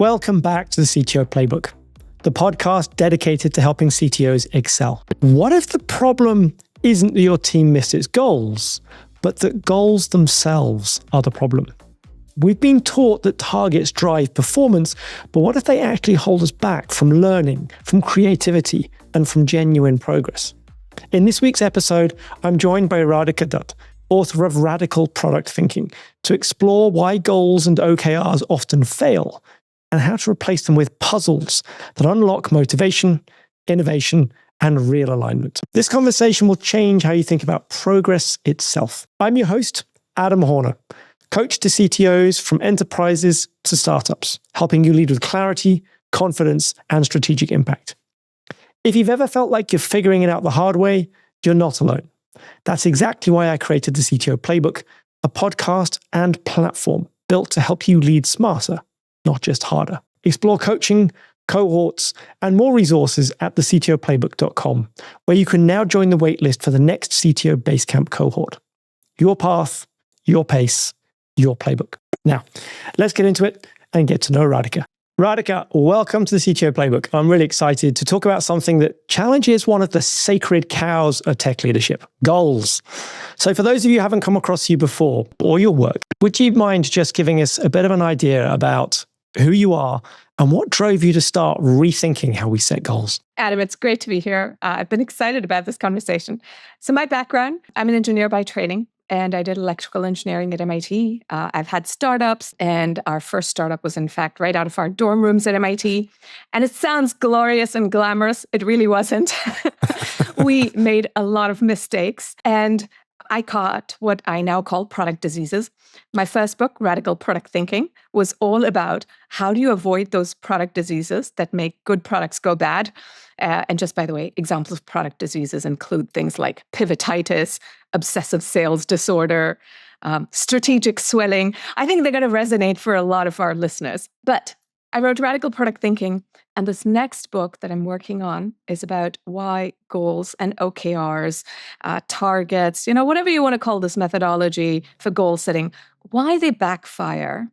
Welcome back to the CTO Playbook, the podcast dedicated to helping CTOs excel. What if the problem isn't that your team missed its goals, but that goals themselves are the problem? We've been taught that targets drive performance, but what if they actually hold us back from learning, from creativity, and from genuine progress? In this week's episode, I'm joined by Radhika Dutt, author of Radical Product Thinking, to explore why goals and OKRs often fail and how to replace them with puzzles that unlock motivation, innovation, and real alignment. This conversation will change how you think about progress itself. I'm your host, Adam Horner, coach to CTOs from enterprises to startups, helping you lead with clarity, confidence, and strategic impact. If you've ever felt like you're figuring it out the hard way, you're not alone. That's exactly why I created the CTO Playbook, a podcast and platform built to help you lead smarter, not just harder. Explore coaching, cohorts, and more resources at thectoplaybook.com, where you can now join the waitlist for the next CTO Basecamp cohort. Your path, your pace, your playbook. Now, let's get into it and get to know Radhika. Radhika, welcome to the CTO Playbook. I'm really excited to talk about something that challenges one of the sacred cows of tech leadership, goals. So for those of you who haven't come across you before or your work, would you mind just giving us a bit of an idea about who you are and what drove you to start rethinking how we set goals? Adam, it's great to be here. I've been excited about this conversation. So my background, I'm an engineer by training. And I did electrical engineering at MIT. I've had startups, and our first startup was, in fact, right out of our dorm rooms at MIT. And it sounds glorious and glamorous. It really wasn't. We made a lot of mistakes, and I caught what I now call product diseases. My first book, Radical Product Thinking, was all about how do you avoid those product diseases that make good products go bad. And just by the way, examples of product diseases include things like pivotitis, obsessive sales disorder, strategic swelling. I think they're going to resonate for a lot of our listeners. But I wrote Radical Product Thinking, and this next book that I'm working on is about why goals and OKRs, targets, whatever you want to call this methodology for goal setting, why they backfire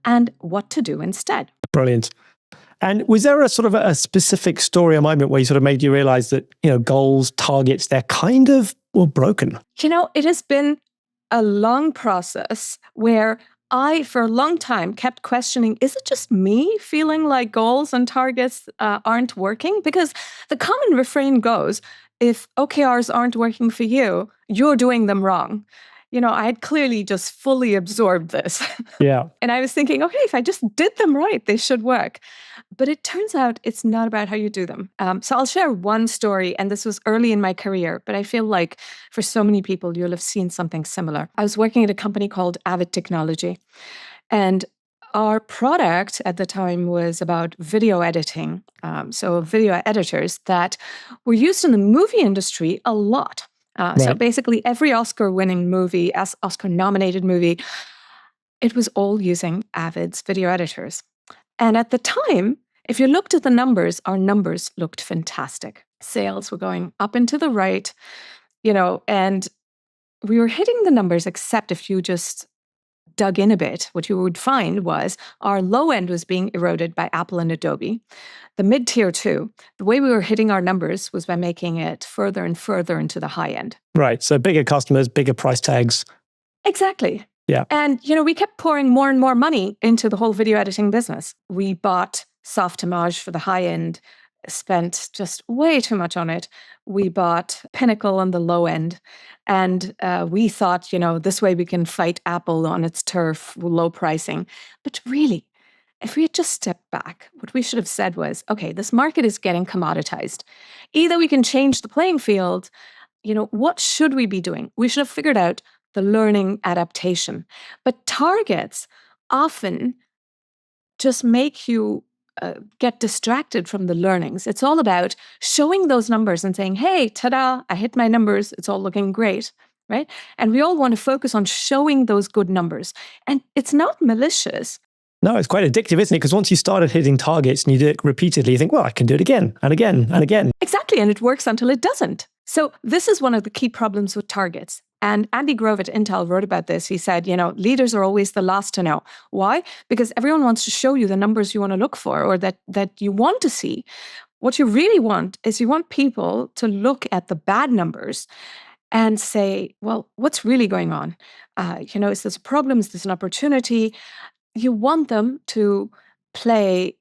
and what to do instead. Brilliant. And was there a sort of a specific story or moment where you sort of made you realize that, goals, targets, they're kind of broken? It has been a long process where I, for a long time, kept questioning, is it just me feeling like goals and targets aren't working? Because the common refrain goes, if OKRs aren't working for you, you're doing them wrong. I had clearly just fully absorbed this. Yeah. And I was thinking, okay, if I just did them right, they should work. But it turns out it's not about how you do them. So I'll share one story, and this was early in my career, but I feel like for so many people, you'll have seen something similar. I was working at a company called Avid Technology, and our product at the time was about video editing. So video editors that were used in the movie industry a lot. So basically every Oscar-winning movie, Oscar-nominated movie, it was all using Avid's video editors. And at the time, if you looked at the numbers, our numbers looked fantastic. Sales were going up and to the right, and we were hitting the numbers, except if you just dug in a bit, what you would find was our low end was being eroded by Apple and Adobe. The mid-tier too, the way we were hitting our numbers was by making it further and further into the high end. Right. So bigger customers, bigger price tags. Exactly. Yeah. And, we kept pouring more and more money into the whole video editing business. We bought Softimage for the high end, spent just way too much on it. We bought Pinnacle on the low end. And we thought, this way we can fight Apple on its turf, low pricing. But really, if we had just stepped back, what we should have said was, okay, this market is getting commoditized. Either we can change the playing field, what should we be doing? We should have figured out the learning adaptation. But targets often just make you get distracted from the learnings. It's all about showing those numbers and saying, hey, ta-da, I hit my numbers. It's all looking great, right? And we all want to focus on showing those good numbers. And it's not malicious. No, it's quite addictive, isn't it? Because once you started hitting targets and you do it repeatedly, you think, well, I can do it again and again and again. Exactly. And it works until it doesn't. So this is one of the key problems with targets. And Andy Grove at Intel wrote about this. He said, leaders are always the last to know. Why? Because everyone wants to show you the numbers you want to look for or that you want to see. What you really want is you want people to look at the bad numbers and say, well, what's really going on? Is this a problem? Is this an opportunity? You want them to play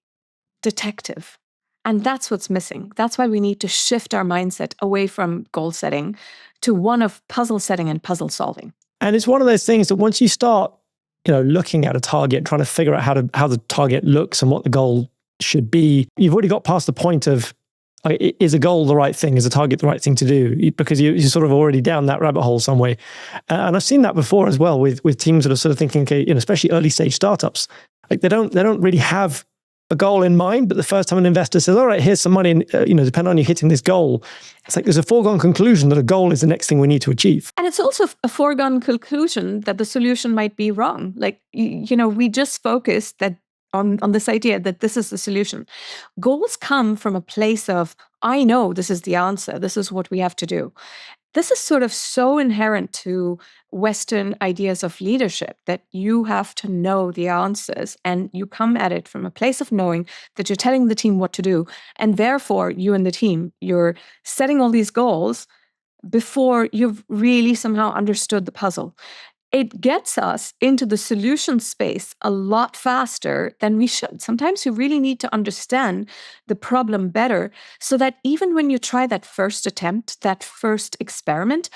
detective. And that's what's missing. That's why we need to shift our mindset away from goal setting to one of puzzle setting and puzzle solving. And it's one of those things that once you start, looking at a target, trying to figure out how the target looks and what the goal should be, you've already got past the point of, is a goal the right thing? Is a target the right thing to do? Because you're sort of already down that rabbit hole some way. And I've seen that before as well with teams that are sort of thinking, okay, especially early stage startups, like they don't really have a goal in mind, but the first time an investor says, all right, here's some money, and depending on you hitting this goal, it's like there's a foregone conclusion that a goal is the next thing we need to achieve. And it's also a foregone conclusion that the solution might be wrong. Like, we just focused that on this idea that this is the solution. Goals come from a place of, I know this is the answer. This is what we have to do. This is sort of so inherent to Western ideas of leadership that you have to know the answers and you come at it from a place of knowing that you're telling the team what to do. And therefore, you and the team, you're setting all these goals before you've really somehow understood the puzzle. It gets us into the solution space a lot faster than we should. Sometimes you really need to understand the problem better so that even when you try that first attempt, that first experiment,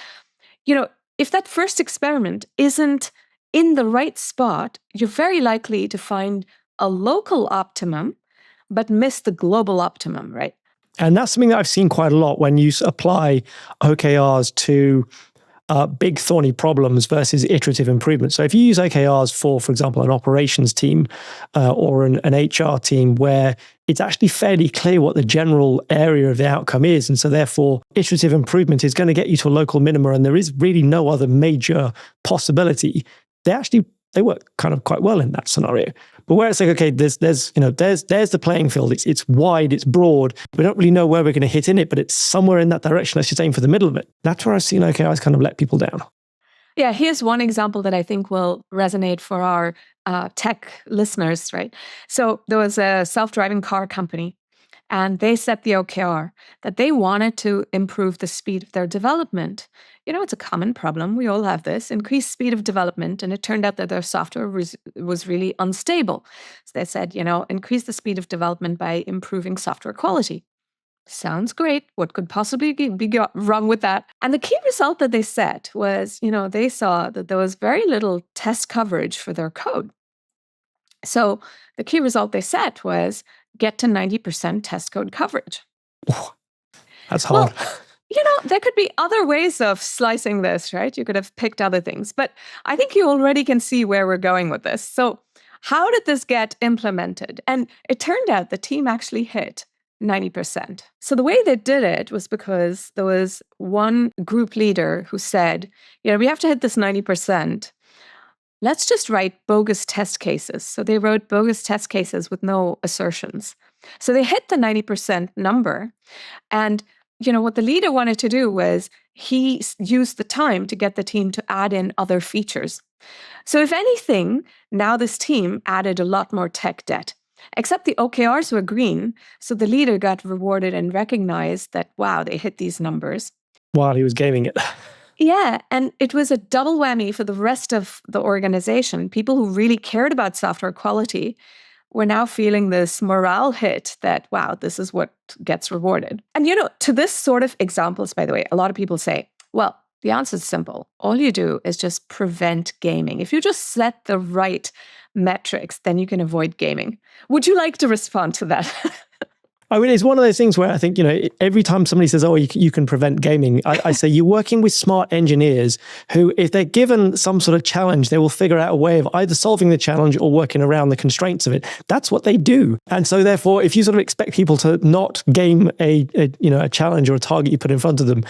if that first experiment isn't in the right spot, you're very likely to find a local optimum, but miss the global optimum, right? And that's something that I've seen quite a lot when you apply OKRs to big thorny problems versus iterative improvement. So if you use OKRs for example, an operations team or an HR team where it's actually fairly clear what the general area of the outcome is, and so therefore iterative improvement is going to get you to a local minimum and there is really no other major possibility, they work kind of quite well in that scenario. But where it's like, okay, there's the playing field. It's wide, it's broad. We don't really know where we're going to hit in it, but it's somewhere in that direction. Let's just aim for the middle of it. That's where I've seen OKRs kind of let people down. Yeah, here's one example that I think will resonate for our tech listeners, right? So there was a self-driving car company, and they set the OKR that they wanted to improve the speed of their development. It's a common problem. We all have this, increased speed of development. And it turned out that their software was really unstable. So they said, increase the speed of development by improving software quality. Sounds great. What could possibly be wrong with that? And the key result that they set was, they saw that there was very little test coverage for their code. So the key result they set was get to 90% test code coverage. That's hard. Well, there could be other ways of slicing this, right? You could have picked other things, but I think you already can see where we're going with this. So how did this get implemented? And it turned out the team actually hit 90%. So the way they did it was because there was one group leader who said, we have to hit this 90%. Let's just write bogus test cases. So they wrote bogus test cases with no assertions. So they hit the 90% number. And, what the leader wanted to do was he used the time to get the team to add in other features. So if anything, now this team added a lot more tech debt. Except the OKRs were green, so the leader got rewarded and recognized that, wow, they hit these numbers. While he was gaming it. Yeah, and it was a double whammy for the rest of the organization. People who really cared about software quality were now feeling this morale hit that, wow, this is what gets rewarded. And to this sort of examples, by the way, a lot of people say, well, the answer is simple. All you do is just prevent gaming. If you just set the right metrics, then you can avoid gaming. Would you like to respond to that? I mean, it's one of those things where I think, every time somebody says, oh, you can prevent gaming, I say you're working with smart engineers who, if they're given some sort of challenge, they will figure out a way of either solving the challenge or working around the constraints of it. That's what they do. And so therefore, if you sort of expect people to not game a challenge or a target you put in front of them,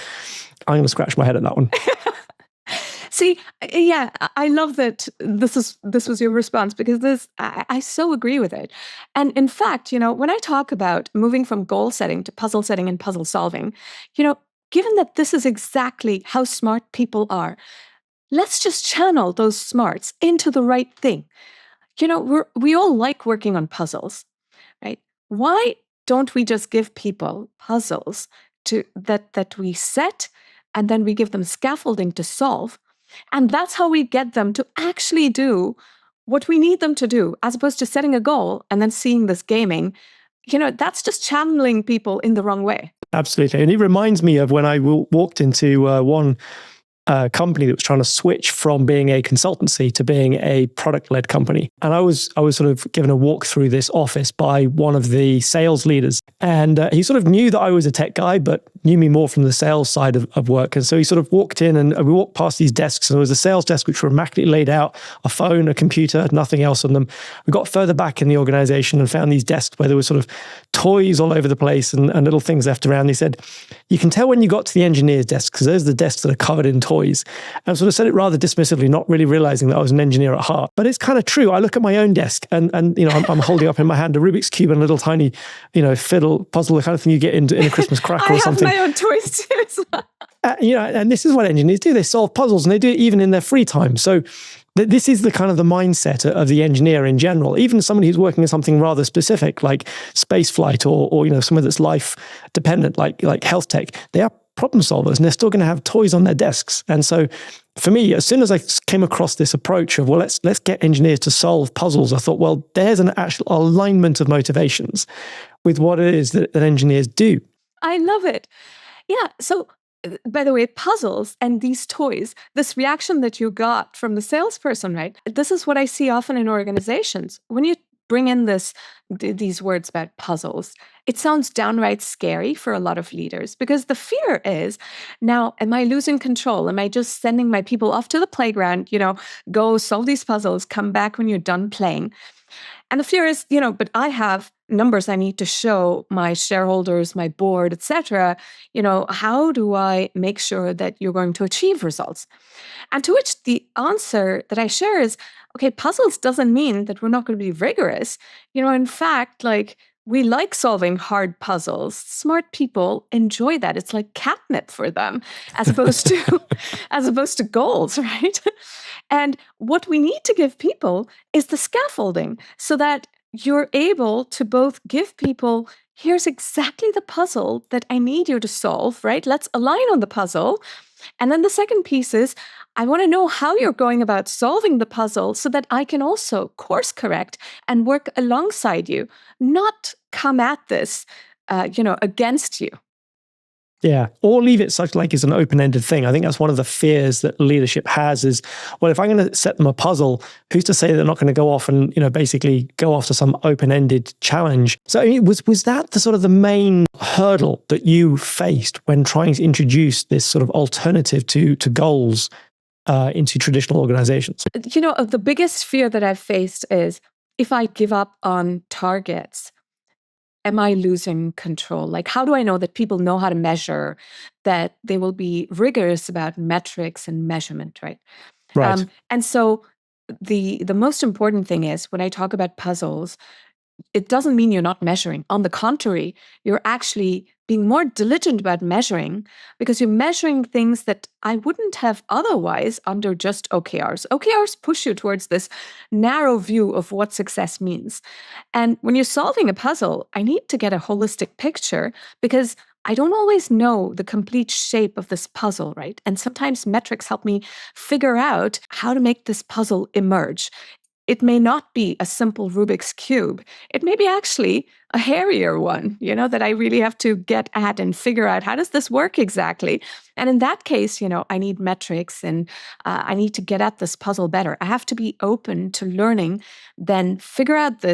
I'm going to scratch my head at that one. See, yeah, I love that this was your response because I so agree with it. And in fact, when I talk about moving from goal setting to puzzle setting and puzzle solving, given that this is exactly how smart people are, let's just channel those smarts into the right thing. We all like working on puzzles, right? Why don't we just give people puzzles that we set, and then we give them scaffolding to solve? And that's how we get them to actually do what we need them to do, as opposed to setting a goal and then seeing this gaming. That's just channeling people in the wrong way. Absolutely. And it reminds me of when I walked into one company that was trying to switch from being a consultancy to being a product-led company. And I was sort of given a walk through this office by one of the sales leaders. And he sort of knew that I was a tech guy, but knew me more from the sales side of work. And so he sort of walked in, and we walked past these desks, and there was a sales desk which were immaculately laid out, a phone, a computer, nothing else on them. We got further back in the organization and found these desks where there were sort of toys all over the place and little things left around. He said, you can tell when you got to the engineer's desk, because those are the desks that are covered in toys. And sort of said it rather dismissively, not really realizing that I was an engineer at heart. But it's kind of true. I look at my own desk, and I'm holding up in my hand a Rubik's Cube and a little tiny, fiddle puzzle, the kind of thing you get in a Christmas cracker or something. I have my own toys too as well. And this is what engineers do. They solve puzzles, and they do it even in their free time. So this is the kind of the mindset of the engineer in general. Even somebody who's working on something rather specific, like space flight, or something that's life dependent, like health tech. They are problem solvers, and they're still going to have toys on their desks. And so for me, as soon as I came across this approach of, well, let's get engineers to solve puzzles, I thought, well, there's an actual alignment of motivations with what it is that engineers do. I love it. Yeah. So by the way, puzzles and these toys, this reaction that you got from the salesperson, right? This is what I see often in organizations. When you bring in these words about puzzles, it sounds downright scary for a lot of leaders, because the fear is, now, am I losing control? Am I just sending my people off to the playground, go solve these puzzles, come back when you're done playing? And the fear is, but I have numbers I need to show my shareholders, my board, etc. How do I make sure that you're going to achieve results? And to which the answer that I share is, okay, puzzles doesn't mean that we're not going to be rigorous. In fact, we like solving hard puzzles. Smart people enjoy that. It's like catnip for them, as opposed to goals, right? And what we need to give people is the scaffolding, so that you're able to both give people, here's exactly the puzzle that I need you to solve, right? Let's align on the puzzle. And then the second piece is, I want to know how you're going about solving the puzzle, so that I can also course correct and work alongside you, not come at this, against you. Yeah, or leave it such like it's an open-ended thing. I think that's one of the fears that leadership has is, well, if I'm going to set them a puzzle, who's to say they're not going to go off and, basically go after some open-ended challenge? So was that the sort of the main hurdle that you faced when trying to introduce this sort of alternative to goals into traditional organizations? The biggest fear that I've faced is, if I give up on targets, am I losing control? How do I know that people know how to measure, that they will be rigorous about metrics and measurement, right? Right. And so the most important thing is, when I talk about puzzles, it doesn't mean you're not measuring. On the contrary, you're actually being more diligent about measuring, because you're measuring things that I wouldn't have otherwise under just OKRs. OKRs push you towards this narrow view of what success means. And when you're solving a puzzle, I need to get a holistic picture, because I don't always know the complete shape of this puzzle, right? And sometimes metrics help me figure out how to make this puzzle emerge. It may not be a simple Rubik's Cube. It may be actually a hairier one, that I really have to get at and figure out, how does this work exactly? And in that case, I need metrics, and I need to get at this puzzle better. I have to be open to learning, then figure out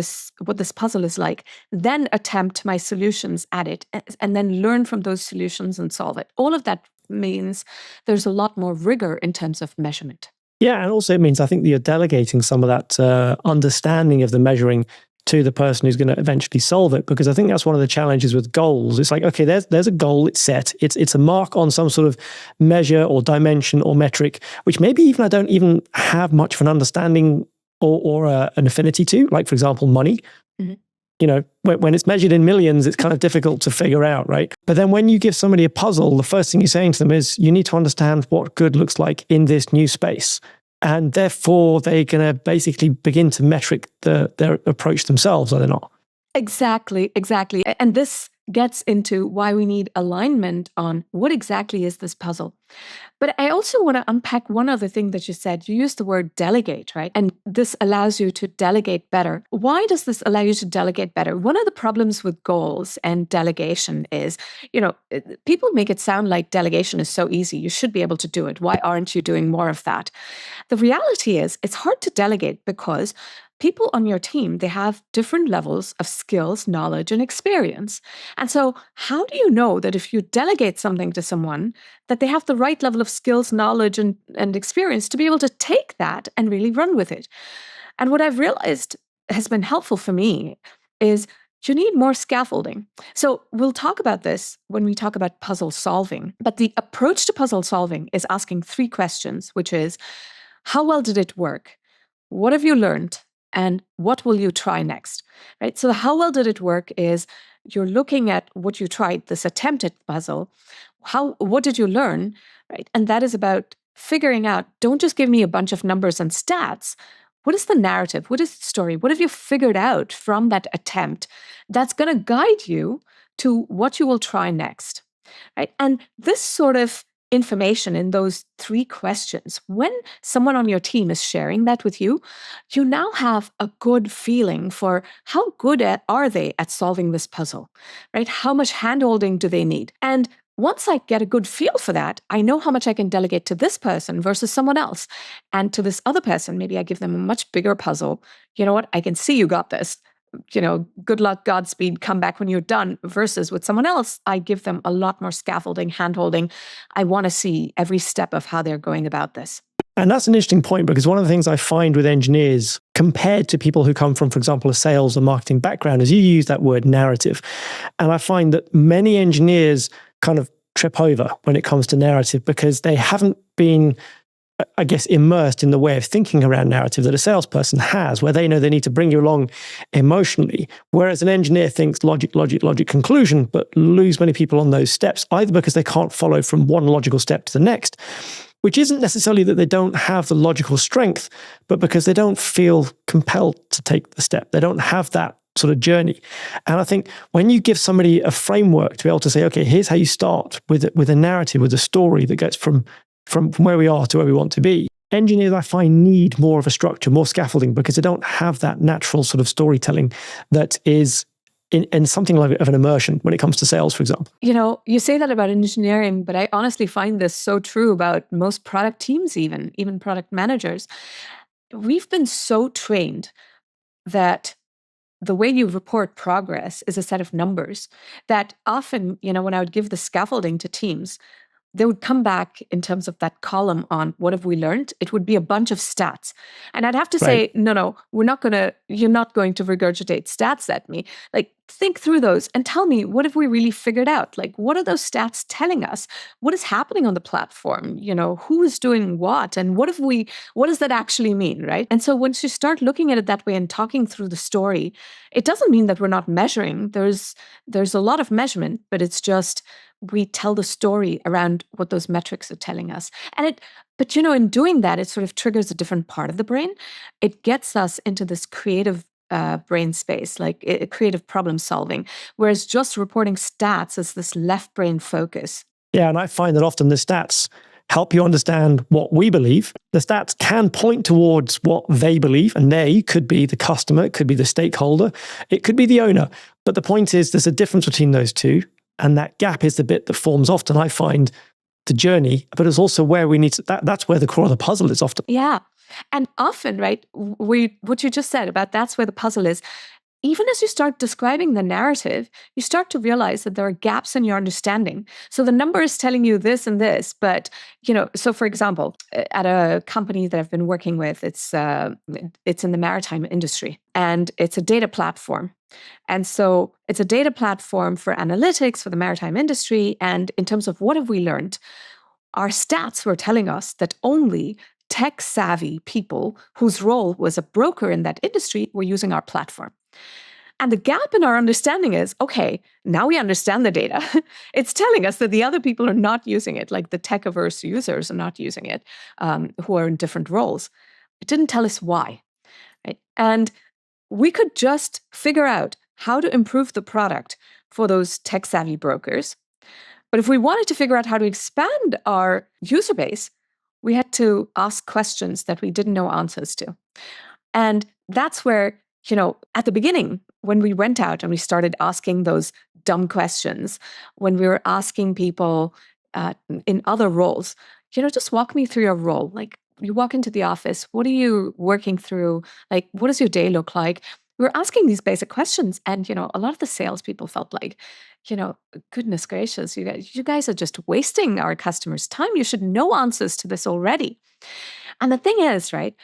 what this puzzle is like, then attempt my solutions at it, and then learn from those solutions and solve it. All of that means there's a lot more rigor in terms of measurement. Yeah, and also it means I think that you're delegating some of that understanding of the measuring to the person who's going to eventually solve it, because I think that's one of the challenges with goals. It's like, okay, there's a goal, it's set, it's a mark on some sort of measure or dimension or metric, which maybe even I don't even have much of an understanding or an affinity to, like, for example, money. Mm-hmm. when it's measured in millions, it's kind of difficult to figure out, right? But then when you give somebody a puzzle, the first thing you're saying to them is, you need to understand what good looks like in this new space. And therefore, they're going to basically begin to metric their approach themselves, are they not? Exactly. And this gets into why we need alignment on what exactly is this puzzle. But I also want to unpack one other thing that you said. You used the word delegate, right? And this allows you to delegate better. Why does this allow you to delegate better? One of the problems with goals and delegation is, people make it sound like delegation is so easy. You should be able to do it. Why aren't you doing more of that? The reality is it's hard to delegate because people on your team, they have different levels of skills, knowledge, and experience. And so how do you know that if you delegate something to someone, that they have the right level of skills, knowledge, and experience to be able to take that and really run with it? And what I've realized has been helpful for me is you need more scaffolding. So we'll talk about this when we talk about puzzle solving. But the approach to puzzle solving is asking 3 questions, which is, how well did it work? What have you learned? And what will you try next, right? So how well did it work is you're looking at what you tried, this attempted puzzle. What did you learn, right? And that is about figuring out, don't just give me a bunch of numbers and stats. What is the narrative? What is the story? What have you figured out from that attempt that's going to guide you to what you will try next, right? And this sort of information in those 3 questions, when someone on your team is sharing that with you, you now have a good feeling for how good are they at solving this puzzle, right? How much handholding do they need? And once I get a good feel for that, I know how much I can delegate to this person versus someone else. And to this other person, maybe I give them a much bigger puzzle. You know what? I can see you got this. Good luck, Godspeed, come back when you're done. Versus with someone else, I give them a lot more scaffolding, handholding. I want to see every step of how they're going about this. And that's an interesting point, because one of the things I find with engineers compared to people who come from, for example, a sales or marketing background is you use that word narrative. And I find that many engineers kind of trip over when it comes to narrative because they haven't been, I guess, immersed in the way of thinking around narrative that a salesperson has, where they know they need to bring you along emotionally. Whereas an engineer thinks logic, conclusion, but lose many people on those steps, either because they can't follow from one logical step to the next, which isn't necessarily that they don't have the logical strength, but because they don't feel compelled to take the step. They don't have that sort of journey. And I think when you give somebody a framework to be able to say, okay, here's how you start with a narrative, with a story that gets from where we are to where we want to be. Engineers, I find, need more of a structure, more scaffolding, because they don't have that natural sort of storytelling that is in something like of an immersion when it comes to sales, for example. You say that about engineering, but I honestly find this so true about most product teams, even product managers. We've been so trained that the way you report progress is a set of numbers that often, when I would give the scaffolding to teams, they would come back in terms of that column on what have we learned. It would be a bunch of stats. And I'd have to say, no, you're not going to regurgitate stats at me. Like, think through those and tell me, what have we really figured out? Like, what are those stats telling us? What is happening on the platform? Who is doing what? And what does that actually mean, right? And so once you start looking at it that way and talking through the story, it doesn't mean that we're not measuring. There's a lot of measurement, but it's just, we tell the story around what those metrics are telling us. But in doing that, it sort of triggers a different part of the brain. It gets us into this creative brain space, like creative problem solving, whereas just reporting stats is this left brain focus. Yeah, and I find that often the stats help you understand what we believe. The stats can point towards what they believe, and they could be the customer, it could be the stakeholder, it could be the owner. But the point is, there's a difference between those two. And that gap is the bit that forms often, I find, the journey, but it's also where we need to, that's where the core of the puzzle is often. Yeah. And often, right, what you just said about that's where the puzzle is, even as you start describing the narrative, you start to realize that there are gaps in your understanding. So the number is telling you this and this, but, so for example, at a company that I've been working with, it's in the maritime industry, and it's a data platform. And so it's a data platform for analytics for the maritime industry. And in terms of what have we learned, our stats were telling us that only tech-savvy people whose role was a broker in that industry were using our platform. And the gap in our understanding is, okay, now we understand the data. It's telling us that the other people are not using it, like the tech-averse users are not using it, who are in different roles. It didn't tell us why. Right? And we could just figure out how to improve the product for those tech-savvy brokers. But if we wanted to figure out how to expand our user base, we had to ask questions that we didn't know answers to. And that's where, at the beginning, when we went out and we started asking those dumb questions, when we were asking people in other roles, just walk me through your role. Like, you walk into the office, what are you working through? Like, what does your day look like? We were asking these basic questions. And, a lot of the salespeople felt like, goodness gracious, you guys are just wasting our customers' time. You should know answers to this already. And the thing is, right,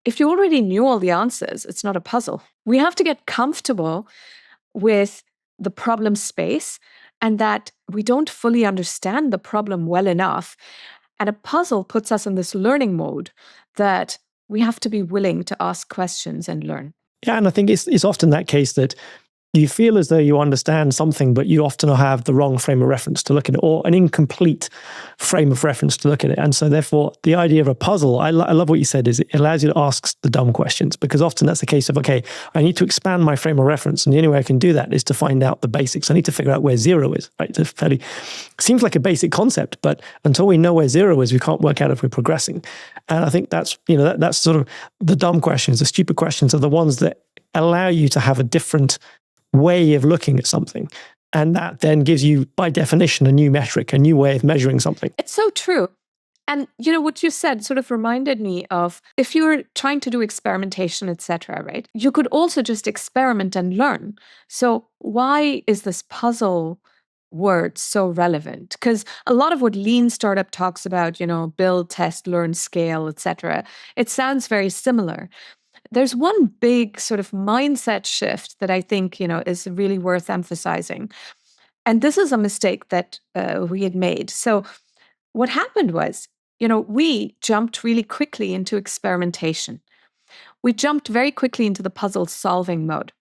if you already knew all the answers, it's not a puzzle. We have to get comfortable with the problem space and that we don't fully understand the problem well enough. And a puzzle puts us in this learning mode that we have to be willing to ask questions and learn. Yeah, and I think it's often that case that you feel as though you understand something, but you often have the wrong frame of reference to look at it, or an incomplete frame of reference to look at it. And so therefore, the idea of a puzzle, I love what you said, is it allows you to ask the dumb questions, because often that's the case of, okay, I need to expand my frame of reference. And the only way I can do that is to find out the basics. I need to figure out where zero is, right? Seems like a basic concept, but until we know where zero is, we can't work out if we're progressing. And I think that's, that's sort of the dumb questions, the stupid questions are the ones that allow you to have a different way of looking at something. And that then gives you, by definition, a new metric, a new way of measuring something. It's so true. And what you said sort of reminded me of, if you were trying to do experimentation, etc., right? You could also just experiment and learn. So why is this puzzle word so relevant? Because a lot of what lean startup talks about, build, test, learn, scale, etc., it sounds very similar. There's one big sort of mindset shift that I think, is really worth emphasizing. And this is a mistake that we had made. So what happened was, we jumped really quickly into experimentation. We jumped very quickly into the puzzle solving mode.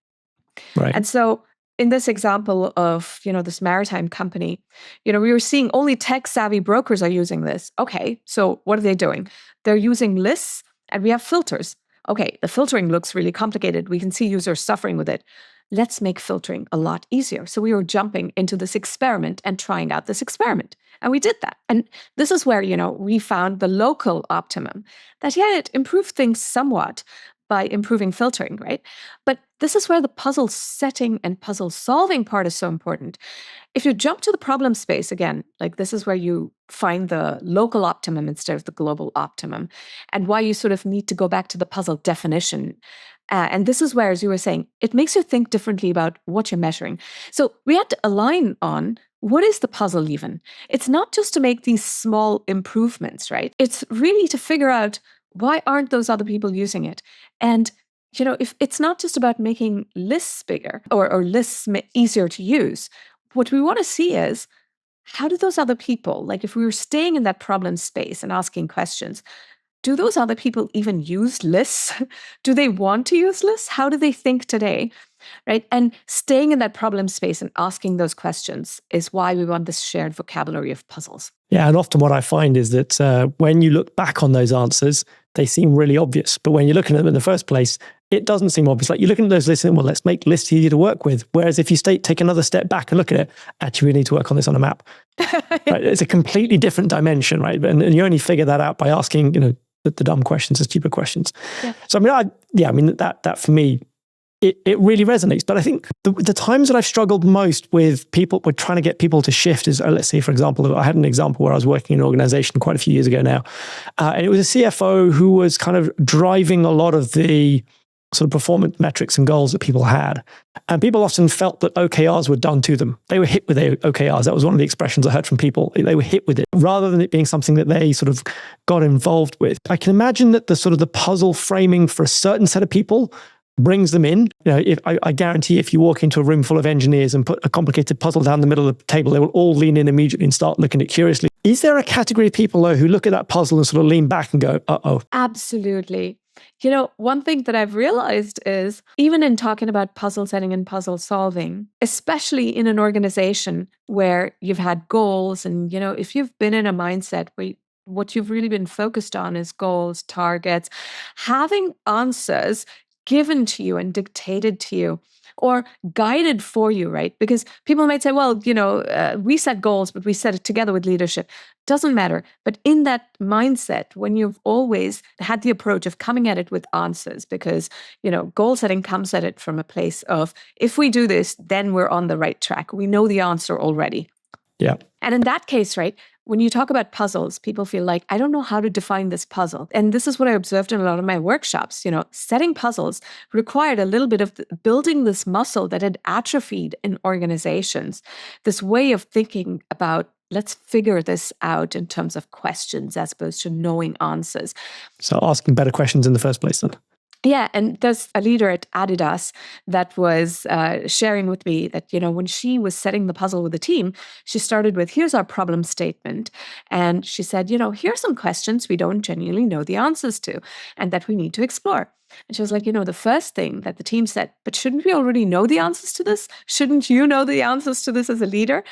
Right. And so in this example of, this maritime company, we were seeing only tech savvy brokers are using this. Okay, so what are they doing? They're using lists and we have filters. Okay, the filtering looks really complicated. We can see users suffering with it. Let's make filtering a lot easier. So we were jumping into this experiment and trying out this experiment. And we did that. And this is where, we found the local optimum that, it improved things somewhat by improving filtering, right? But this is where the puzzle setting and puzzle solving part is so important. If you jump to the problem space again, like this is where you find the local optimum instead of the global optimum, and why you sort of need to go back to the puzzle definition. And this is where, as you were saying, it makes you think differently about what you're measuring. So we had to align on what is the puzzle even? It's not just to make these small improvements, right? It's really to figure out, why aren't those other people using it? And, if it's not just about making lists bigger or lists easier to use, what we want to see is, how do those other people, like if we were staying in that problem space and asking questions, do those other people even use lists? Do they want to use lists? How do they think today? Right? And staying in that problem space and asking those questions is why we want this shared vocabulary of puzzles. Yeah, and often what I find is that when you look back on those answers, they seem really obvious. But when you're looking at them in the first place, it doesn't seem obvious. Like you're looking at those lists and, well, let's make lists easier to work with. Whereas if you take another step back and look at it, actually, we need to work on this on a map. Right? It's a completely different dimension, right? And you only figure that out by asking, the dumb questions, the stupid questions. Yeah. So that for me, it really resonates. But I think the times that I've struggled most with people, with trying to get people to shift is, let's say, for example, I had an example where I was working in an organization quite a few years ago now. And it was a CFO who was kind of driving a lot of the sort of performance metrics and goals that people had. And people often felt that OKRs were done to them. They were hit with OKRs. That was one of the expressions I heard from people. They were hit with it rather than it being something that they sort of got involved with. I can imagine that the puzzle framing for a certain set of people brings them in. If I guarantee if you walk into a room full of engineers and put a complicated puzzle down the middle of the table, they will all lean in immediately and start looking at it curiously. Is there a category of people, though, who look at that puzzle and sort of lean back and go, uh-oh? Absolutely. One thing that I've realized is even in talking about puzzle setting and puzzle solving, especially in an organization where you've had goals and, if you've been in a mindset where what you've really been focused on is goals, targets, having answers given to you and dictated to you or guided for you, right? Because people might say, well, we set goals, but we set it together with leadership. Doesn't matter. But in that mindset, when you've always had the approach of coming at it with answers, because, goal setting comes at it from a place of, if we do this, then we're on the right track. We know the answer already. Yeah. And in that case, right, when you talk about puzzles, people feel like, I don't know how to define this puzzle. And this is what I observed in a lot of my workshops. Setting puzzles required a little bit of building this muscle that had atrophied in organizations, this way of thinking about, let's figure this out in terms of questions as opposed to knowing answers. So asking better questions in the first place then. Yeah, and there's a leader at Adidas that was sharing with me that, when she was setting the puzzle with the team, she started with, here's our problem statement. And she said, here's some questions we don't genuinely know the answers to and that we need to explore. And she was like, the first thing that the team said, but shouldn't we already know the answers to this? Shouldn't you know the answers to this as a leader?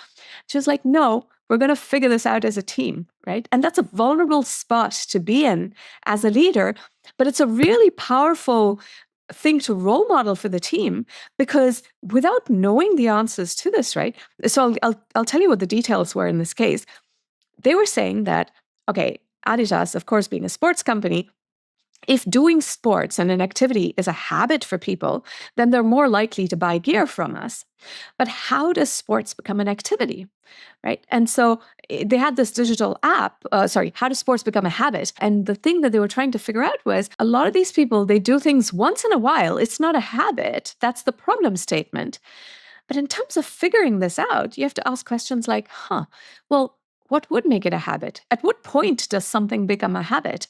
She was like, no, we're going to figure this out as a team, right? And that's a vulnerable spot to be in as a leader, but it's a really powerful thing to role model for the team because without knowing the answers to this, right? So I'll tell you what the details were in this case. They were saying that, okay, Adidas, of course, being a sports company, if doing sports and an activity is a habit for people, then they're more likely to buy gear from us. But how does sports become an activity, right? And so they had this digital app, how does sports become a habit? And the thing that they were trying to figure out was a lot of these people, they do things once in a while. It's not a habit. That's the problem statement. But in terms of figuring this out, you have to ask questions like, what would make it a habit? At what point does something become a habit?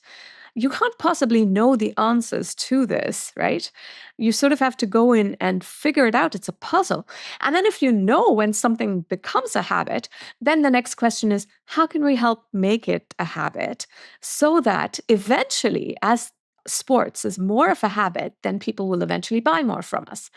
You can't possibly know the answers to this, right? You sort of have to go in and figure it out. It's a puzzle. And then if you know when something becomes a habit, then the next question is, how can we help make it a habit so that eventually, as sports is more of a habit, then people will eventually buy more from us.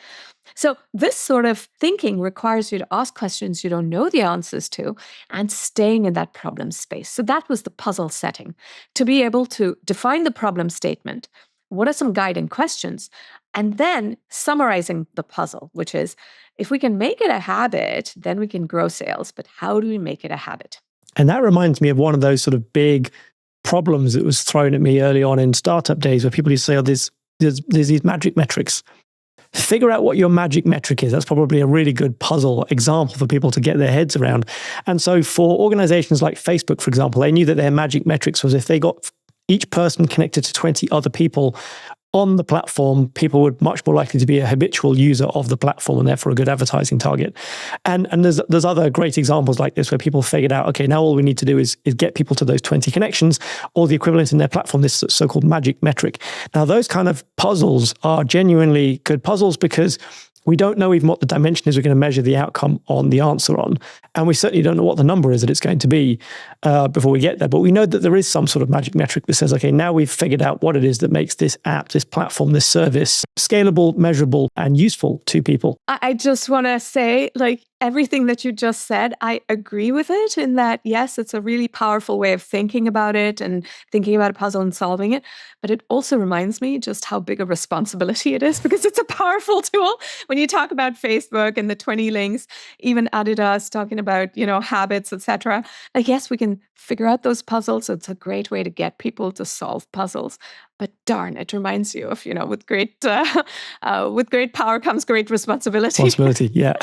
So this sort of thinking requires you to ask questions you don't know the answers to and staying in that problem space. So that was the puzzle setting, to be able to define the problem statement. What are some guiding questions? And then summarizing the puzzle, which is, if we can make it a habit, then we can grow sales. But how do we make it a habit? And that reminds me of one of those sort of big problems that was thrown at me early on in startup days, where people used to say, there's these magic metrics. Figure out what your magic metric is. That's probably a really good puzzle example for people to get their heads around. And so for organizations like Facebook, for example, they knew that their magic metrics was if they got each person connected to 20 other people on the platform, people would much more likely to be a habitual user of the platform and therefore a good advertising target. And there's other great examples like this where people figured out, okay, now all we need to do is get people to those 20 connections or the equivalent in their platform, this so-called magic metric. Now, those kind of puzzles are genuinely good puzzles because we don't know even what the dimension is we're going to measure the outcome on the answer on. And we certainly don't know what the number is that it's going to be before we get there. But we know that there is some sort of magic metric that says, okay, now we've figured out what it is that makes this app, this platform, this service scalable, measurable, and useful to people. I just want to say, everything that you just said, I agree with it in that, yes, it's a really powerful way of thinking about it and thinking about a puzzle and solving it. But it also reminds me just how big a responsibility it is because it's a powerful tool. When you talk about Facebook and the 20 links, even Adidas talking about, habits, etc. Yes, we can figure out those puzzles. It's a great way to get people to solve puzzles. But darn, it reminds you of, with great power comes great responsibility. Responsibility, yeah.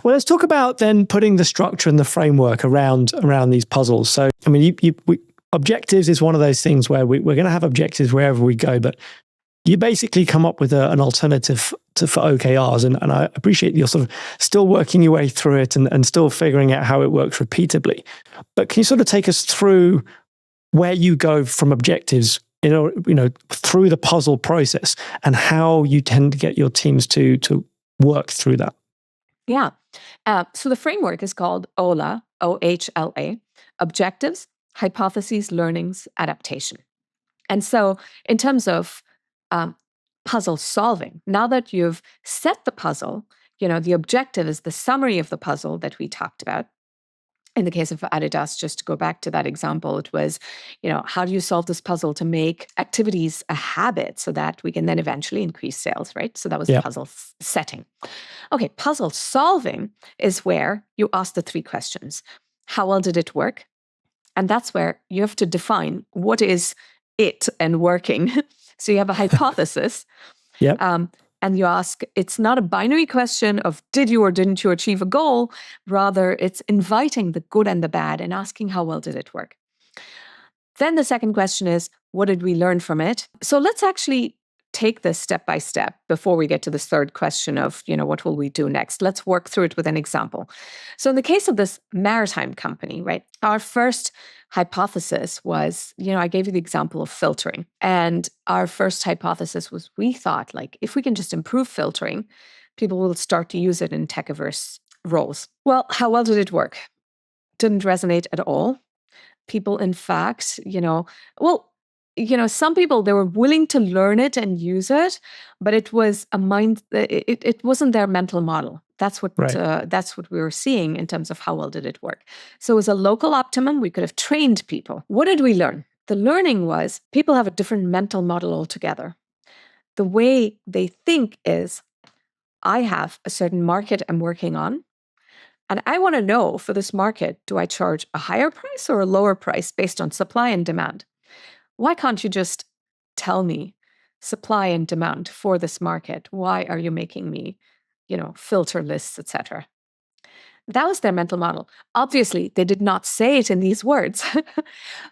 Well, let's talk about then putting the structure and the framework around these puzzles. So, I mean, objectives is one of those things where we're going to have objectives wherever we go, but you basically come up with an alternative for OKRs. And I appreciate you're sort of still working your way through it and still figuring out how it works repeatably. But can you sort of take us through where you go from objectives through the puzzle process, and how you tend to get your teams to work through that. Yeah. So the framework is called OHLA, OHLA, Objectives, Hypotheses, Learnings, Adaptation. And so in terms of puzzle solving, now that you've set the puzzle, the objective is the summary of the puzzle that we talked about. In the case of Adidas, just to go back to that example, it was, how do you solve this puzzle to make activities a habit so that we can then eventually increase sales, right? So that was puzzle setting. Okay, puzzle solving is where you ask the 3 questions. How well did it work? And that's where you have to define what is it and working. So you have a hypothesis. And you ask, it's not a binary question of did you or didn't you achieve a goal? Rather, it's inviting the good and the bad and asking how well did it work. Then the second question is, what did we learn from it? So let's actually take this step by step before we get to this third question of, what will we do next? Let's work through it with an example. So in the case of this maritime company, right, our first hypothesis was, I gave you the example of filtering. And our first hypothesis was we thought, if we can just improve filtering, people will start to use it in tech-averse roles. Well, how well did it work? Didn't resonate at all. People, in fact, some people, they were willing to learn it and use it, but it was it wasn't their mental model. That's what we were seeing in terms of how well did it work. So it was a local optimum. We could have trained people. What did we learn? The learning was people have a different mental model altogether. The way they think is, I have a certain market I'm working on, and I want to know for this market, do I charge a higher price or a lower price based on supply and demand? Why can't you just tell me supply and demand for this market? Why are you making me, filter lists, etc.? That was their mental model. Obviously, they did not say it in these words,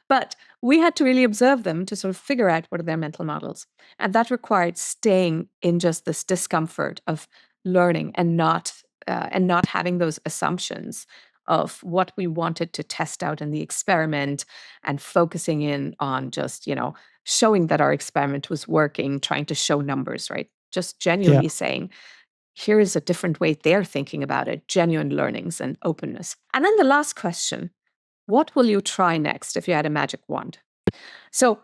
but we had to really observe them to sort of figure out what are their mental models. And that required staying in just this discomfort of learning and not having those assumptions of what we wanted to test out in the experiment and focusing in on just, showing that our experiment was working, trying to show numbers, right? Just genuinely saying, here is a different way they're thinking about it, genuine learnings and openness. And then the last question, what will you try next if you had a magic wand? So,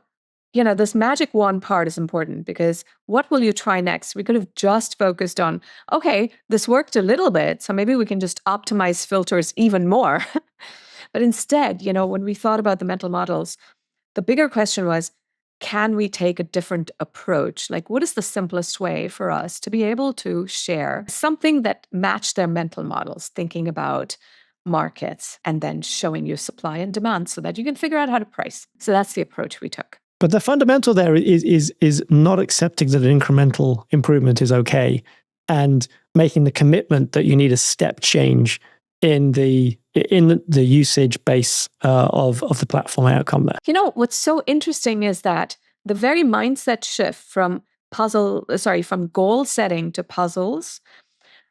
this magic wand part is important because what will you try next? We could have just focused on, okay, this worked a little bit, so maybe we can just optimize filters even more. But instead, when we thought about the mental models, the bigger question was, can we take a different approach? What is the simplest way for us to be able to share something that matched their mental models, thinking about markets and then showing you supply and demand so that you can figure out how to price. So that's the approach we took. But the fundamental there is not accepting that an incremental improvement is okay, and making the commitment that you need a step change in the usage base of the platform outcome there. What's so interesting is that the very mindset shift from goal setting to puzzles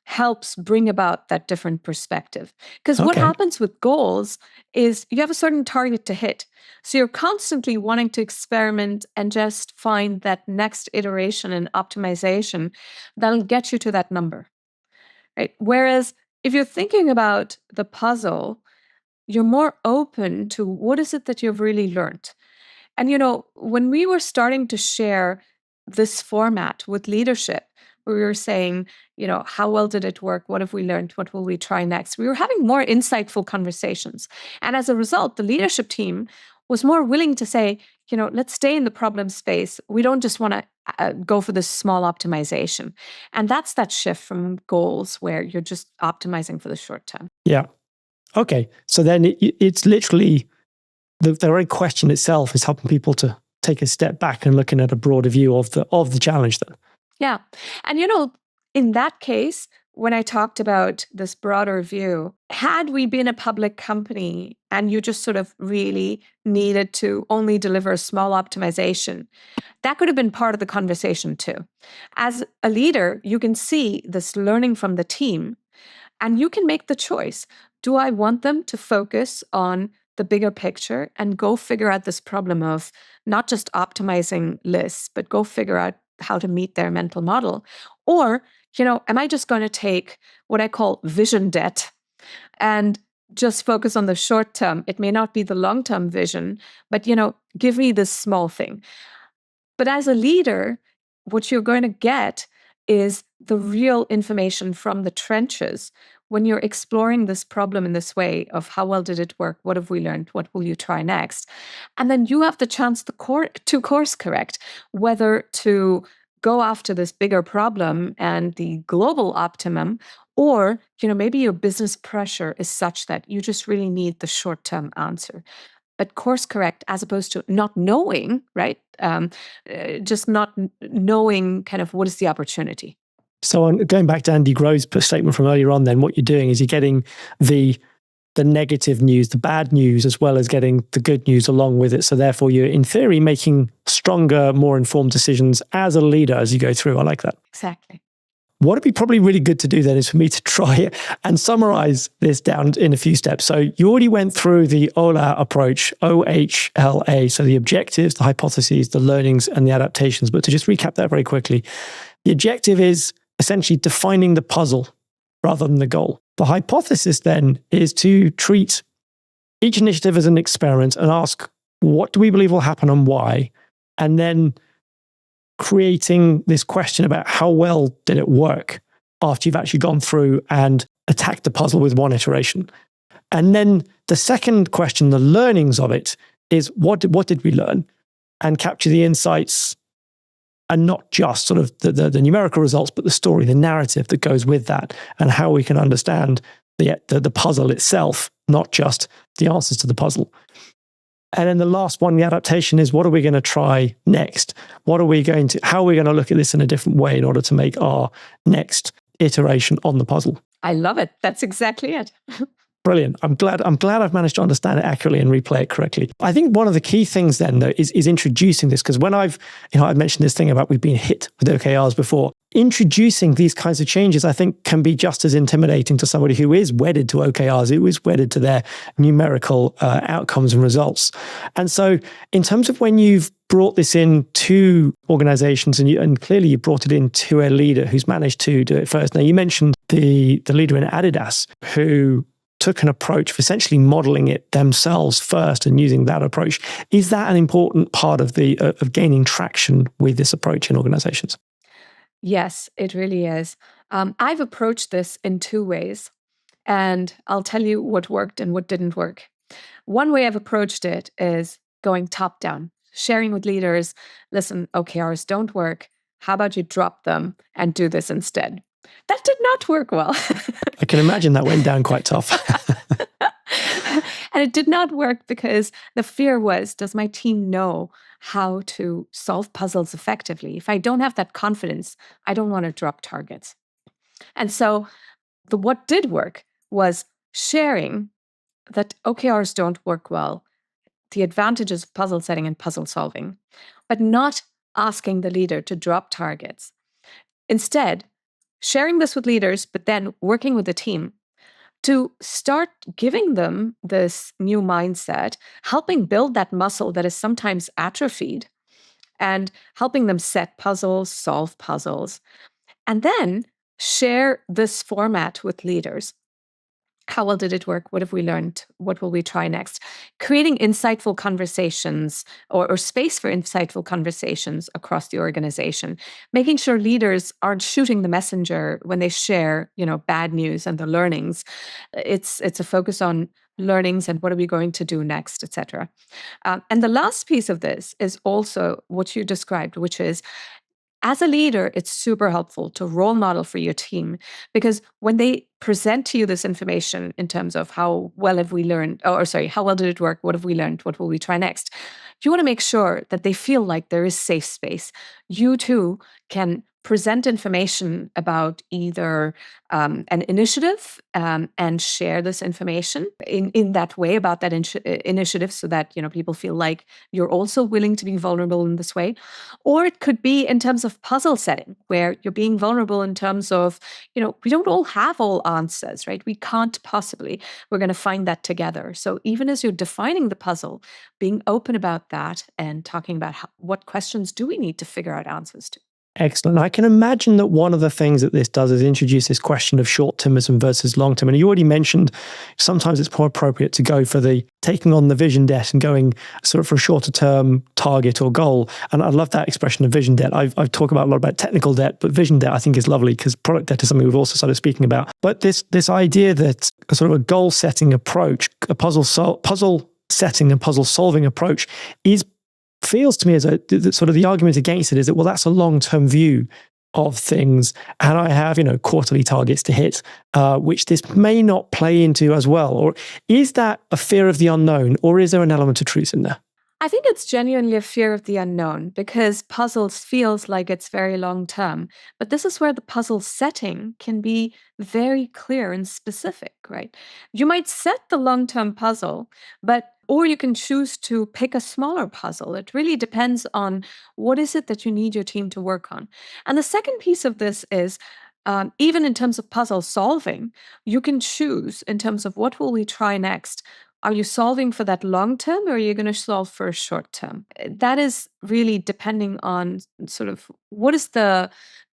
helps bring about that different perspective. Because what happens with goals is you have a certain target to hit. So you're constantly wanting to experiment and just find that next iteration and optimization that'll get you to that number, right? Whereas if you're thinking about the puzzle, you're more open to what is it that you've really learned. And, when we were starting to share this format with leadership, we were saying, how well did it work? What have we learned? What will we try next? We were having more insightful conversations. And as a result, the leadership team was more willing to say, let's stay in the problem space. We don't just want to go for this small optimization. And that's that shift from goals where you're just optimizing for the short term. Yeah. Okay. So then it's literally the very question itself is helping people to take a step back and looking at a broader view of the challenge then. Yeah. And, in that case, when I talked about this broader view, had we been a public company and you just sort of really needed to only deliver a small optimization, that could have been part of the conversation too. As a leader, you can see this learning from the team and you can make the choice. Do I want them to focus on the bigger picture and go figure out this problem of not just optimizing lists, but go figure out how to meet their mental model? Or, am I just going to take what I call vision debt and just focus on the short term? It may not be the long-term vision, but, give me this small thing. But as a leader, what you're going to get is the real information from the trenches when you're exploring this problem in this way of how well did it work? What have we learned? What will you try next? And then you have the chance to course correct, whether to go after this bigger problem and the global optimum, or maybe your business pressure is such that you just really need the short-term answer. But course correct as opposed to not knowing, right? Just not knowing kind of what is the opportunity. So going back to Andy Grove's statement from earlier on, then what you're doing is you're getting the negative news, the bad news, as well as getting the good news along with it. So therefore, you're in theory making stronger, more informed decisions as a leader as you go through. I like that. Exactly. What would be probably really good to do then is for me to try it and summarize this down in a few steps. So you already went through the OHLA approach, OHLA, so the objectives, the hypotheses, the learnings, and the adaptations. But to just recap that very quickly, the objective is essentially defining the puzzle rather than the goal. The hypothesis then is to treat each initiative as an experiment and ask, what do we believe will happen and why? And then creating this question about how well did it work after you've actually gone through and attacked the puzzle with one iteration. And then the second question, the learnings of it, is what did we learn? And capture the insights and not just sort of the numerical results, but the story, the narrative that goes with that, and how we can understand the puzzle itself, not just the answers to the puzzle. And then the last one, the adaptation, is what are we going to try next? How are we going to look at this in a different way in order to make our next iteration on the puzzle? I love it. That's exactly it. Brilliant. I'm glad I've managed to understand it accurately and replay it correctly. I think one of the key things then, though, is introducing this, because when I've mentioned this thing about we've been hit with OKRs before, introducing these kinds of changes, I think, can be just as intimidating to somebody who is wedded to OKRs, who is wedded to their numerical outcomes and results. And so in terms of when you've brought this in to organizations, and clearly you brought it in to a leader who's managed to do it first. Now, you mentioned the leader in Adidas who took an approach of essentially modeling it themselves first and using that approach. Is that an important part of of gaining traction with this approach in organizations? Yes, it really is. I've approached this in two ways, and I'll tell you what worked and what didn't work. One way I've approached it is going top down, sharing with leaders, listen, OKRs don't work. How about you drop them and do this instead? That did not work well. I can imagine that went down quite tough. And it did not work because the fear was, does my team know how to solve puzzles effectively? If I don't have that confidence, I don't want to drop targets. And so what did work was sharing that OKRs don't work well, the advantages of puzzle setting and puzzle solving, but not asking the leader to drop targets. Instead, sharing this with leaders, but then working with the team to start giving them this new mindset, helping build that muscle that is sometimes atrophied, and helping them set puzzles, solve puzzles, and then share this format with leaders. How well did it work? What have we learned? What will we try next? Creating insightful conversations or space for insightful conversations across the organization. Making sure leaders aren't shooting the messenger when they share, bad news and the learnings. It's a focus on learnings and what are we going to do next, et cetera. And the last piece of this is also what you described, which is, as a leader, it's super helpful to role model for your team, because when they present to you this information in terms of how well have we learned, how well did it work? What have we learned? What will we try next? You want to make sure that they feel like there is safe space. You too can present information about either an initiative and share this information in that way about that initiative so that people feel like you're also willing to be vulnerable in this way. Or it could be in terms of puzzle setting, where you're being vulnerable in terms of, we don't all have all answers, right? We can't possibly. We're going to find that together. So even as you're defining the puzzle, being open about that and talking about what questions do we need to figure out answers to. Excellent. I can imagine that one of the things that this does is introduce this question of short-termism versus long-term. And you already mentioned sometimes it's more appropriate to go for the taking on the vision debt and going sort of for a shorter-term target or goal. And I love that expression of vision debt. I've talked about a lot about technical debt, but vision debt I think is lovely because product debt is something we've also started speaking about. But this idea that a sort of a goal-setting approach, a puzzle setting and puzzle-solving approach feels to me as sort of the argument against it is that, well, that's a long-term view of things. And I have, quarterly targets to hit, which this may not play into as well. Or is that a fear of the unknown, or is there an element of truth in there? I think it's genuinely a fear of the unknown because puzzles feels like it's very long term. But this is where the puzzle setting can be very clear and specific, right? You might set the long-term puzzle, or you can choose to pick a smaller puzzle. It really depends on what is it that you need your team to work on. And the second piece of this is even in terms of puzzle solving, you can choose in terms of what will we try next. Are you solving for that long term or are you going to solve for a short term? That is really depending on sort of what is the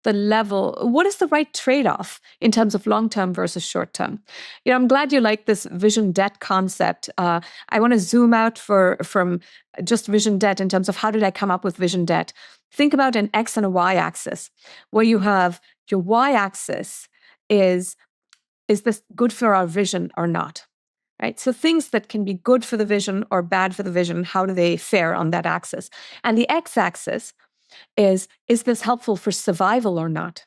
level, what is the right trade-off in terms of long-term versus short-term? I'm glad you like this vision debt concept. I want to zoom out from just vision debt in terms of how did I come up with vision debt? Think about an X and a Y axis, where you have your Y axis is this good for our vision or not? Right? So things that can be good for the vision or bad for the vision, how do they fare on that axis? And the X-axis is this helpful for survival or not?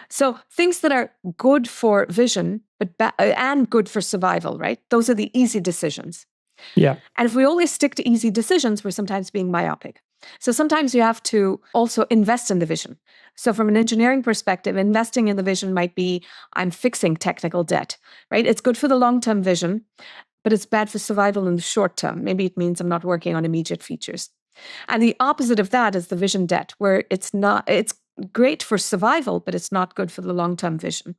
So things that are good for vision and good for survival, right? Those are the easy decisions. Yeah. And if we always stick to easy decisions, we're sometimes being myopic. So sometimes you have to also invest in the vision. So from an engineering perspective, investing in the vision might be, I'm fixing technical debt, right? It's good for the long-term vision, but it's bad for survival in the short term. Maybe it means I'm not working on immediate features. And the opposite of that is the vision debt, where it's great for survival, but it's not good for the long-term vision.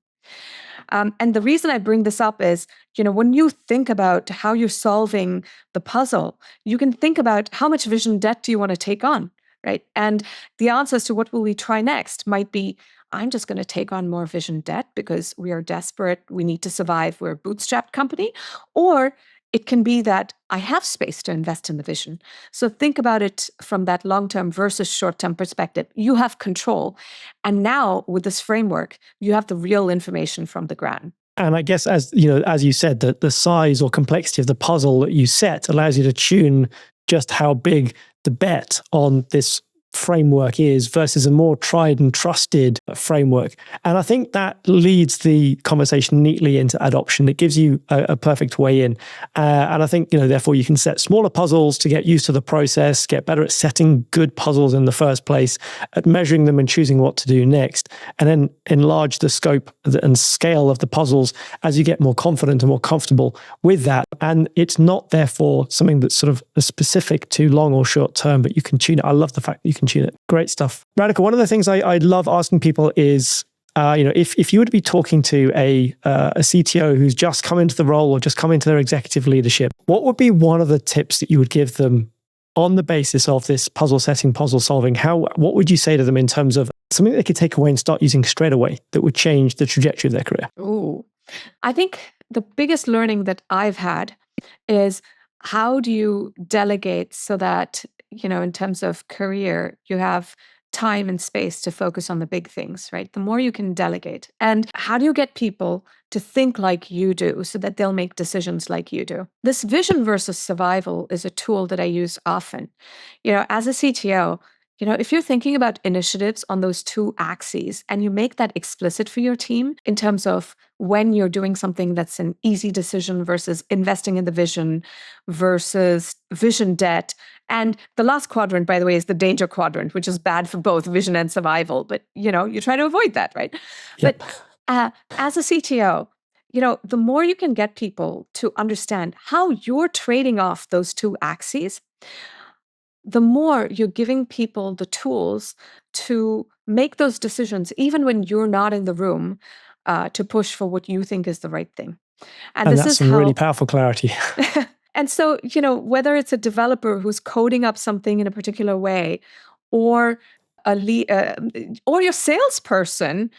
And the reason I bring this up is, when you think about how you're solving the puzzle, you can think about how much vision debt do you want to take on, right? And the answers to what will we try next might be, I'm just going to take on more vision debt because we are desperate, we need to survive, we're a bootstrapped company. Or it can be that I have space to invest in the vision. So think about it from that long-term versus short-term perspective. You have control. And now with this framework, you have the real information from the ground. And I guess, as you said, that the size or complexity of the puzzle that you set allows you to tune just how big the bet on this framework is versus a more tried and trusted framework. And I think that leads the conversation neatly into adoption. It gives you a perfect way in. And I think, therefore you can set smaller puzzles to get used to the process, get better at setting good puzzles in the first place, at measuring them and choosing what to do next, and then enlarge the scope and scale of the puzzles as you get more confident and more comfortable with that. And it's not therefore something that's sort of specific to long or short term, but you can tune it. I love the fact that you can tune it. Great stuff. Radhika, one of the things I love asking people is, if you were to be talking to a CTO who's just come into the role or just come into their executive leadership, what would be one of the tips that you would give them on the basis of this puzzle setting, puzzle solving? What would you say to them in terms of something they could take away and start using straight away that would change the trajectory of their career? Ooh, I think the biggest learning that I've had is, how do you delegate so that, in terms of career, you have time and space to focus on the big things, right? The more you can delegate. And how do you get people to think like you do so that they'll make decisions like you do? This vision versus survival is a tool that I use often. As a CTO, If you're thinking about initiatives on those two axes and you make that explicit for your team in terms of when you're doing something that's an easy decision versus investing in the vision versus vision debt. And the last quadrant, by the way, is the danger quadrant, which is bad for both vision and survival. But, you try to avoid that, right? Yep. But as a CTO, the more you can get people to understand how you're trading off those two axes, the more you're giving people the tools to make those decisions, even when you're not in the room, to push for what you think is the right thing. And this that's is some how, really powerful clarity. And so, whether it's a developer who's coding up something in a particular way, or or your salesperson,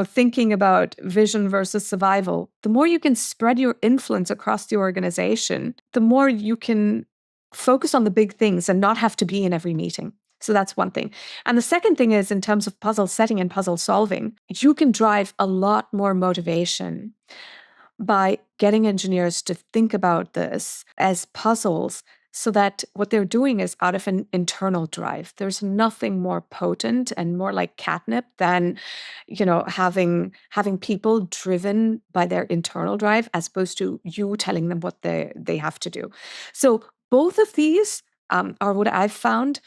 thinking about vision versus survival, the more you can spread your influence across the organization, the more you can focus on the big things and not have to be in every meeting. So that's one thing. And the second thing is, in terms of puzzle setting and puzzle solving, you can drive a lot more motivation by getting engineers to think about this as puzzles, so that what they're doing is out of an internal drive. There's nothing more potent and more like catnip than, having people driven by their internal drive as opposed to you telling them what they have to do. So both of these are what I've found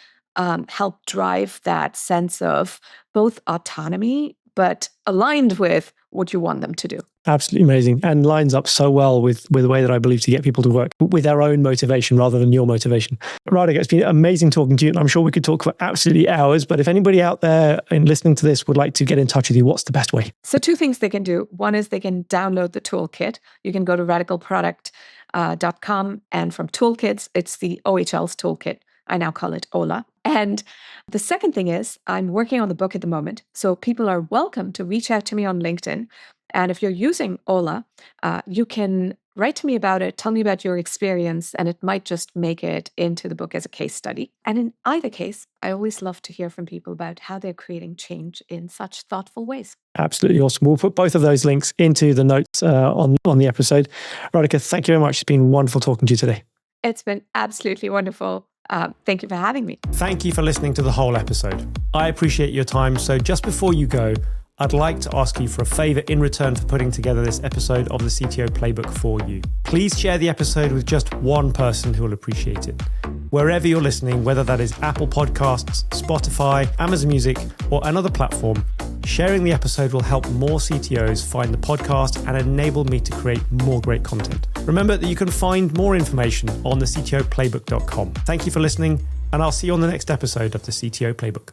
help drive that sense of both autonomy, but aligned with what you want them to do. Absolutely amazing, and lines up so well with the way that I believe to get people to work with their own motivation rather than your motivation. Radhika, it's been amazing talking to you, and I'm sure we could talk for absolutely hours, but if anybody out there in listening to this would like to get in touch with you, what's the best way? So two things they can do. One is they can download the toolkit. You can go to radicalproduct.com, and from toolkits, it's the OHL's toolkit. I now call it OLA. And the second thing is I'm working on the book at the moment. So people are welcome to reach out to me on LinkedIn. And if you're using OLA, you can write to me about it, tell me about your experience, and it might just make it into the book as a case study. And in either case, I always love to hear from people about how they're creating change in such thoughtful ways. Absolutely awesome. We'll put both of those links into the notes on the episode. Radhika, thank you very much. It's been wonderful talking to you today. It's been absolutely wonderful. Thank you for having me. Thank you for listening to the whole episode. I appreciate your time. So just before you go, I'd like to ask you for a favor in return for putting together this episode of the CTO Playbook for you. Please share the episode with just one person who will appreciate it. Wherever you're listening, whether that is Apple Podcasts, Spotify, Amazon Music, or another platform, sharing the episode will help more CTOs find the podcast and enable me to create more great content. Remember that you can find more information on the CTOplaybook.com. Thank you for listening, and I'll see you on the next episode of the CTO Playbook.